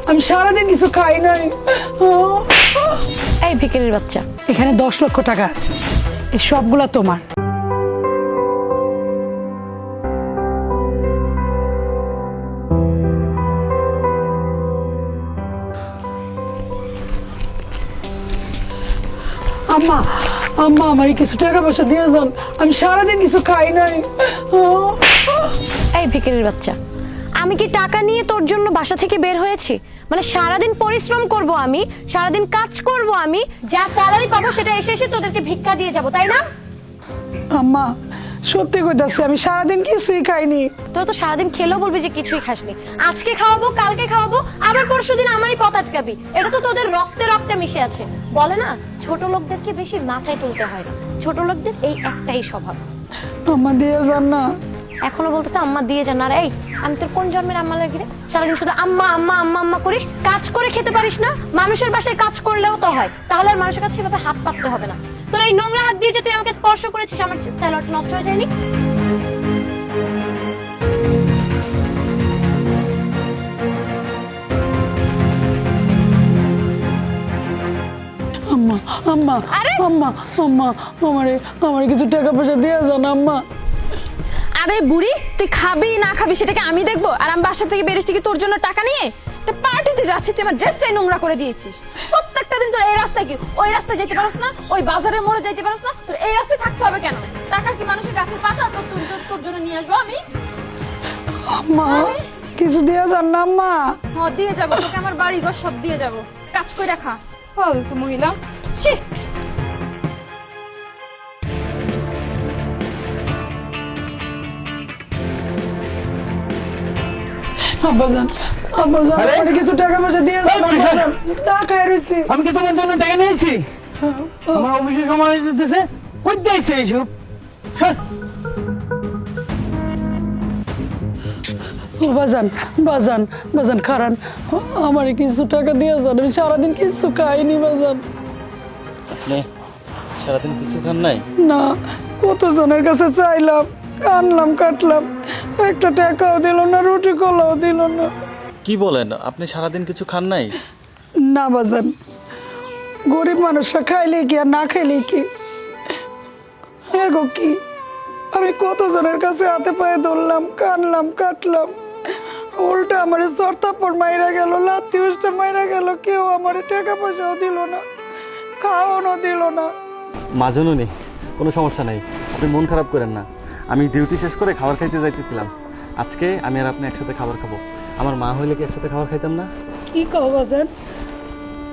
আমি সারাদিন কিছু খাই নাই। এই ভিখারির বাচ্চা, এখানে 10 লক্ষ টাকা আছে, এই সবগুলা তোমার। আম্মা আম্মা আমার কিছু টাকা পয়সা দিয়ে যান, আমি সারাদিন কিছু খাই নাই। এই ভিখারির বাচ্চা, আমি কি টাকা নিয়ে তোর জন্য বাসা থেকে বের হয়েছি? মানে সারাদিন পরিশ্রম করব আমি, সারাদিন কাজ করব আমি, যা স্যালারি পাবো সেটা এসে এসে তোদেরকে ভিক্ষা দিয়ে যাব, তাই না? আম্মা সত্যি কইতাছি, আমি সারাদিন কিছুই খাইনি। তোরা তো সারাদিন খেলেও বলবি যে কিছুই খাসনি। আজকে খাওয়াবো, কালকে খাওয়াবো, আবার পরশুদিন আমারই কথা আটকাবি। এটা তো তোদের রক্তে রক্তে মিশে আছে। বলে না, ছোট লোকদেরকে বেশি মাথায় তুলতে হয় না, ছোট লোকদের এই একটাই স্বভাব। আম্মা দিয়ে যান না। এখনো বলতেছে আম্মা দিয়ে যান। আর এই, আমি তোর কোন জন্মের আম্মা লাগি রে? সারাদিন শুধু আম্মা আম্মা আম্মা আম্মা করিস, কাজ করে খেতে পারিস না? মানুষের বাসায় কাজ করলেও তো হয়, তাহলে আর মানুষের কাছে এভাবে হাত পাততে হবে না। তোর এই নোংরা হাত দিয়ে যে তুই আমাকে স্পর্শ করেছিস, আমার স্যালাড নষ্ট হয়ে যায়নি? আম্মা আম্মা আরে! আম্মা আম্মা আমারে কিছু টাকা পয়সা দিয়ে যান আম্মা। আরে বুড়ি, তুই খাবি না খাবি সেটাকে আমি দেখবো? আর আমি বাসা থেকে বেরিয়ে থেকে তোর জন্য টাকা নিয়ে একটা পার্টিতে যাচ্ছি, তুই আমার ড্রেসটাই নোংরা করে দিয়েছিস। প্রত্যেকটা দিন তোর এই রাস্তায় কি ওই রাস্তায় যেতে পারস না? ওই বাজারের মোড়ে যেতে পারস না? তোর এই রাস্তায় থাকতে হবে কেন? টাকা কি মানুষের গাছের পাতা? তোর জন্য নিয়ে আসবো আমি? আম্মা কিছু দিয়ে যান না আম্মা। হ্যাঁ দিয়ে যাবো, তোকে আমার বাড়ি ঘর সব দিয়ে যাবো। কাজ করে রাখা ফালতু মহিলা। শিট। আব্বাজান আব্বাজান আমারে কিছু টাকা পয়সা দিয়ে যান আব্বাজান। না খাই রইছি। আমি কি তোমার জন্য টাকা নিয়েছি? আমার অফিসের সময় দিতেছে, কই দিয়েছে এইসব? বাজান বাজান বাজান খারান, আমারে কিছু টাকা দিয়ে যান, আমি সারাদিন কিছু খাইনি বাজান। আপনি সারাদিন কিছু খান নাই? না, কতজনের কাছে চাইলাম, কানলাম কাটলাম, একটা টাকাও দিল না, রুটি কলাও দিল না। কি বলেন, আপনি সারাদিন কিছু খান নাই? না বাজান, গরিব মানুষরা খাইলে কি আর না খাইলে কি? হ্যাঁ গো, কি আমি কতজনের কাছে হাতে পায়ে ধরলাম, কানলাম কাটলাম, উল্টা আমার চরতাপড় মাইরা গেল, লাত্তি উষ্টা মাইরা গেল, কেউ আমার টাকা পয়সাও দিল না, খাওয়ানো দিল না। মাজনুনি, কোনো সমস্যা নেই, আপনি মন খারাপ করেন না। আমি ডিউটি শেষ করে খাবার খাইতে যাইতেছিলাম। আজকে আমি আর আপনি একসাথে খাবার খাবো। আমার মা হইলে কি একসাথে খাবার খাইতাম না? কি কও বাজান,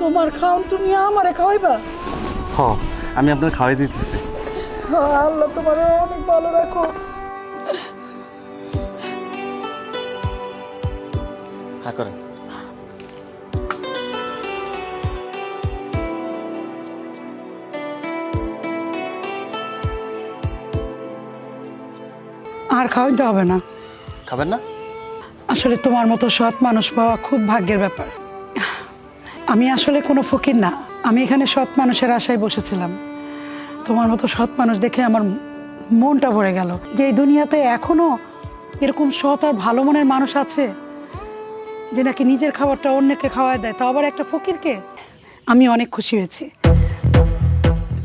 তোমার খাওন তুমি আমারে খাওয়াইবা? হ, আমি আপনার খাওয়াই দিতেছি। আল্লাহ তোমার অনেক ভালো রাখো। হ্যাঁ করেন। আর খাওয়াইতে হবে না। খাবেন না? আসলে তোমার মতো সৎ মানুষ পাওয়া খুব ভাগ্যের ব্যাপার। আমি আসলে কোনো ফকির না, আমি এখানে সৎ মানুষের আশায় বসেছিলাম। তোমার মতো সৎ মানুষ দেখে আমার মনটা ভরে গেল যে এই দুনিয়াতে এখনো এরকম সৎ আর ভালো মনের মানুষ আছে, যে নাকি নিজের খাবারটা অন্যকে খাওয়ায় দেয়, তা আবার একটা ফকিরকে। আমি অনেক খুশি হয়েছি।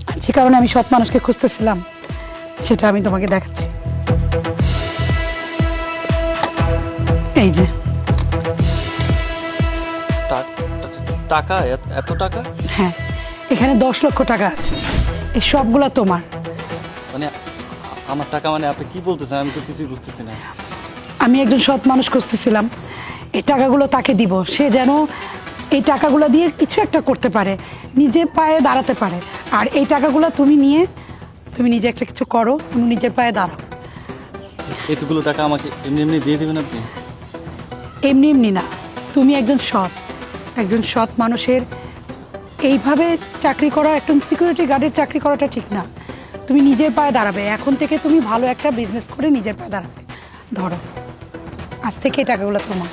আর যে কারণে আমি সৎ মানুষকে খুঁজতেছিলাম, সেটা আমি তোমাকে দেখাচ্ছি। এই যে টাকা, এত টাকা? হ্যাঁ, এখানে 10 লক্ষ টাকা আছে, এই সবগুলা তোমার। মানে আমার টাকা? মানে আপনি কি বলতেছেন? আমি তো কিছুই বুঝতেছি না। আমি একজন সৎ মানুষ খুঁজতেছিলাম, এই টাকাগুলো তাকে দিব, সে যেন এই টাকাগুলো দিয়ে কিছু একটা করতে পারে, নিজে পায়ে দাঁড়াতে পারে। আর এই টাকাগুলো তুমি নিয়ে তুমি নিজে একটা কিছু করো, তুমি নিজের পায়ে দাঁড়াও। এতগুলো টাকা আমাকে এমনি এমনি দিয়ে দেবেন আপনি? এমনি এমনি না, তুমি একজন সৎ মানুষের এইভাবে চাকরি করা, একজন সিকিউরিটি গার্ডের চাকরি করাটা ঠিক না। তুমি নিজের পায়ে দাঁড়াবে, এখন থেকে তুমি ভালো একটা বিজনেস করে নিজের পায়ে দাঁড়াবে। ধরো, আজ থেকে এই টাকাগুলো তোমার।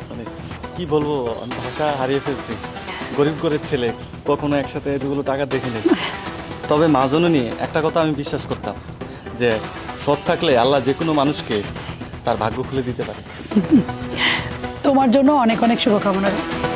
মানে কি বলবো, আমি ভাষা হারিয়ে ফেলছি। গরিব ঘরের ছেলে, কখনো একসাথে এতগুলো টাকা দেখিনি। তবে মাজনুনি, একটা কথা আমি বিশ্বাস করতাম, যে সৎ থাকলে আল্লাহ যে কোনো মানুষকে তার ভাগ্য খুলে দিতে পারে। তোমার জন্য অনেক অনেক শুভকামনা রইল।